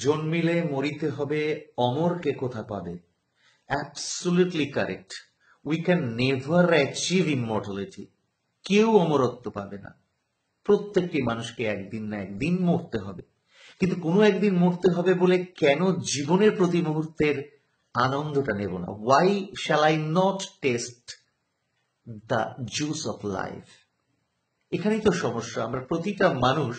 জন্মিলে মরিতে হবে, অমর কে কোথা পাবে? Absolutely correct. We can never achieve immortality. কেউ অমরত্ব পাবে না। প্রত্যেকটি মানুষকে একদিন না একদিন মরতে হবে। কিন্তু কোনো একদিন মরতে হবে বলে কেন জীবনের প্রতি মুহূর্তের আনন্দটা নেব না? Why shall I not taste the juice of life? এখানেই তো সমস্যা। আমরা প্রতিটা মানুষ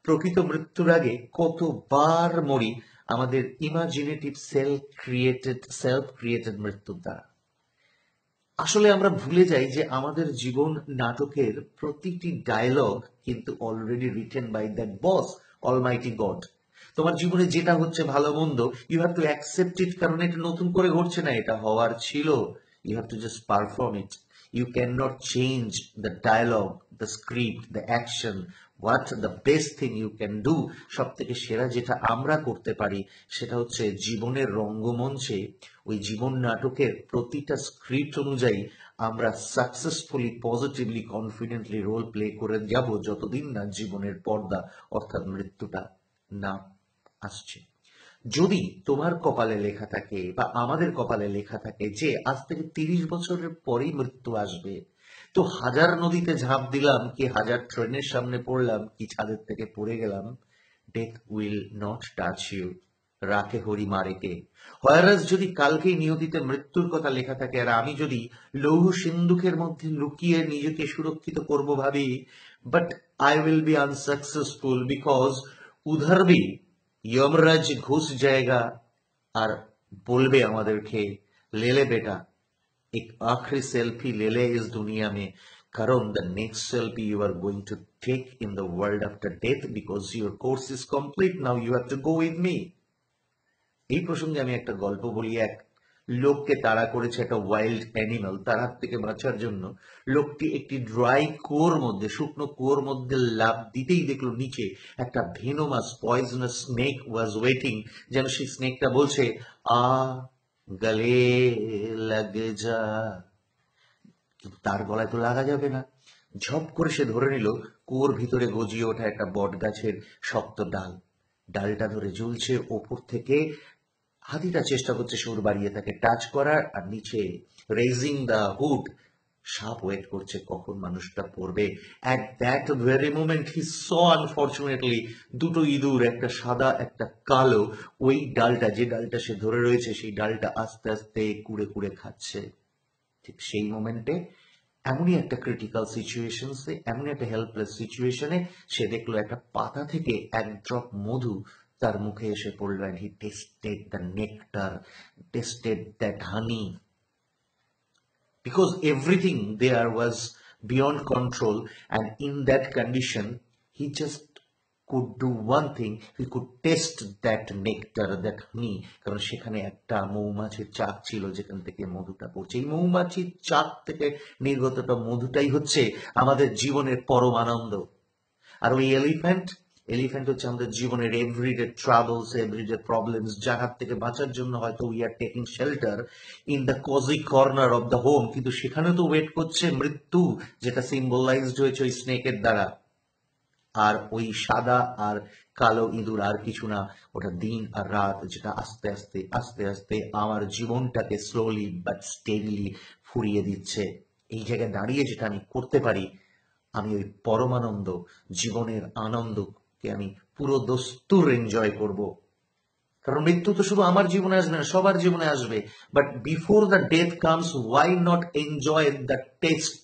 প্রকৃত মৃত্যুর আগে কতবার মরি আমাদের ইমাজিনেটিভ সেলফ ক্রিয়েটেড মৃত্যুর দ্বারা। আসলে আমরা ভুলে যাই যে আমাদের জীবন নাটকের প্রতিটি ডায়লগ কিন্তু already written by that boss, almighty God. তোমার জীবনে যেটা হচ্ছে ভালো মন্দ, you have to accept it, কারণ এটা নতুন করে ঘটছে না, এটা হওয়ার ছিল। You have to just perform it. You can not change the dialogue, the script, the action. What the best thing you can do, সব থেকে সেরা যেটা আমরা করতে পারি সেটা হচ্ছে জীবনের রঙ্গমঞ্চে ওই জীবন নাটকের প্রতিটা স্ক্রিপ্ট অনুযায়ী আমরা successfully, positively, confidently role play করে যাব যতদিন না জীবনের পর্দা অর্থাৎ মৃত্যুটা না আসছে। যদি তোমার কপালে লেখা থাকে বা আমাদের কপালে লেখা থাকে যে আজ থেকে 30 বছরের পরেই মৃত্যু আসবে, তো হাজার নদীতে ঝাঁপ দিলাম কি হাজার ট্রেনের সামনে পড়লাম কি ছাদের থেকে পড়ে গেলাম, death will not touch you. রাখে হরি মারে কে। হয়ারাস যদি কালকেই নিয়তিতে মৃত্যুর কথা লেখা থাকে আর আমি যদি লৌহ সিন্ধুকের মধ্যে লুকিয়ে নিজেকে সুরক্ষিত করব ভাবি, but I will be unsuccessful because উধার भी यमराज घुस जाएगा আর বলবে আমাদেরকে, লেলে বেটা एक आखिरी सेल्फी ले ले इस दुनिया में, karon the next selfie you are going to take in the world after death because your course is complete, now you have to go with me. এই প্রসঙ্গে আমি একটা গল্প বলি। এক লোককে তাড়া করেছে একটা ওয়াইল্ড অ্যানিমাল। তার হাত থেকে বাঁচার জন্য লোকটি একটি ড্রাই কুয়োর মধ্যে, শুকনো কুয়োর মধ্যে লাফ দিতেই দেখলো নিচে একটা venomous poisonous snake was waiting, যেন সেই স্নেকটা বলছে, আ গলে লাগ যা। কিন্তু তার গলায় তো লাগা যাবে না। ঝপ করে সে ধরে নিল কুয়োর ভিতরে গজিয়ে ওঠা একটা বট গাছের শক্ত ডাল। ডালটা ধরে ঝুলছে ওপর থেকে। হাতিটা চেষ্টা করছে সুর বাড়িয়ে তাকে টাচ করার, আর নিচে রেজিং দ্য হুড সাপ ওয়েট করছে কখন মানুষটা পড়বে। At that very moment he saw unfortunately দুটো ইঁদুর, একটা সাদা একটা কালো, ওই ডালটা, যে ডালটা সে ধরে রয়েছে সেই ডালটা আস্তে আস্তে কুড়ে কুড়ে খাচ্ছে। ঠিক সেই মোমেন্টে এমনই একটা ক্রিটিক্যাল সিচুয়েশনসে, এমনই একটা হেল্পলেস সিচুয়েশনে সে দেখলো একটা পাতা থেকে এক ড্রপ মধু তার মুখে এসে পড়লো, and he tasted the nectar, tasted that honey. Because everything there was beyond control, and in that condition he just could do one thing, he could taste that nectar, that honey, কারণ সেখানে একটা মৌমাছির চাক ছিল যেখান থেকে মধুটা পড়ছে। এই মৌমাছির চাক থেকে নির্গতটা মধুটাই হচ্ছে আমাদের জীবনের পরম আনন্দ। আর ওই এলিফ্যান্ট হচ্ছে আমাদের জীবনের এভরিডে ট্রাভেলস, এভরিডে প্রবলেমস, যার হাত থেকে বাঁচার জন্য হয়তো we are taking shelter in the cosy corner of the home, কিন্তু সেখানে তো ওয়েট করছে মৃত্যু, যেটা সিম্বলাইজড হয়েছে ওই স্নেকের দ্বারা। আর ওই সাদা আর কালো ইঁদুর আর কিছু না, ওটা দিন আর রাত, যেটা আস্তে আস্তে আস্তে আস্তে আমার জীবনটাকে স্লোলি বাট স্টেডিলি ফুরিয়ে দিচ্ছে। এই জায়গায় দাঁড়িয়ে যেটা আমি করতে পারি, আমি ওই পরমানন্দ, জীবনের আনন্দকে আমি পুরো দস্তুর এনজয় করব। কারণ মৃত্যু তো শুধু আমার জীবনে আসবে না, সবার জীবনে আসবে। But before the death comes, why not enjoy the taste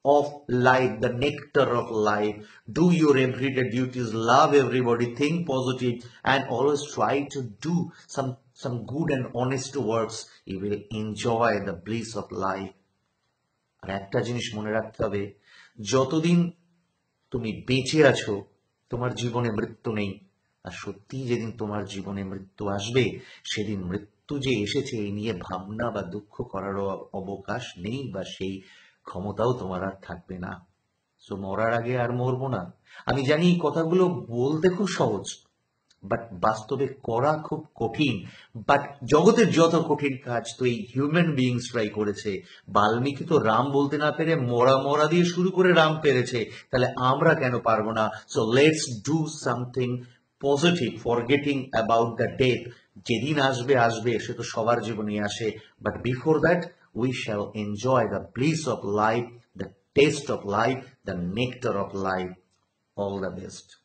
of life, the nectar of life. Do your everyday duties, love everybody, think positive, and always try to do some good and honest works. You will enjoy the bliss of life. আর একটা জিনিস মনে রাখতে হবে, যতদিন তুমি বেঁচে আছো তোমার জীবনে মৃত্যু নেই। আর সত্যি যেদিন তোমার জীবনে মৃত্যু আসবে, সেদিন মৃত্যু যে এসেছে এই নিয়ে ভাবনা বা দুঃখ করারও অবকাশ নেই, বা সেই ক্ষমতাও তোমার আর থাকবে না। সো মরার আগে আর মরবো না। আমি জানি এই কথাগুলো বলতে খুব সহজ, বাট বাস্তবে করা খুব কঠিন। বাট জগতের যত কঠিন কাজ তো এই হিউম্যান বিইংসরাই করেছে। বাল্মীকি তো রাম বলতে না পেরে মরা মরা দিয়ে শুরু করে রাম পেরেছে, তাহলে আমরা কেন পারবো না? So let's do something positive, forgetting about the death. যেদিন আসবে আসবে, সে তো সবার জীবনে আসে, but before that we shall enjoy the bliss of life, the test of life, the nectar of life. All the best.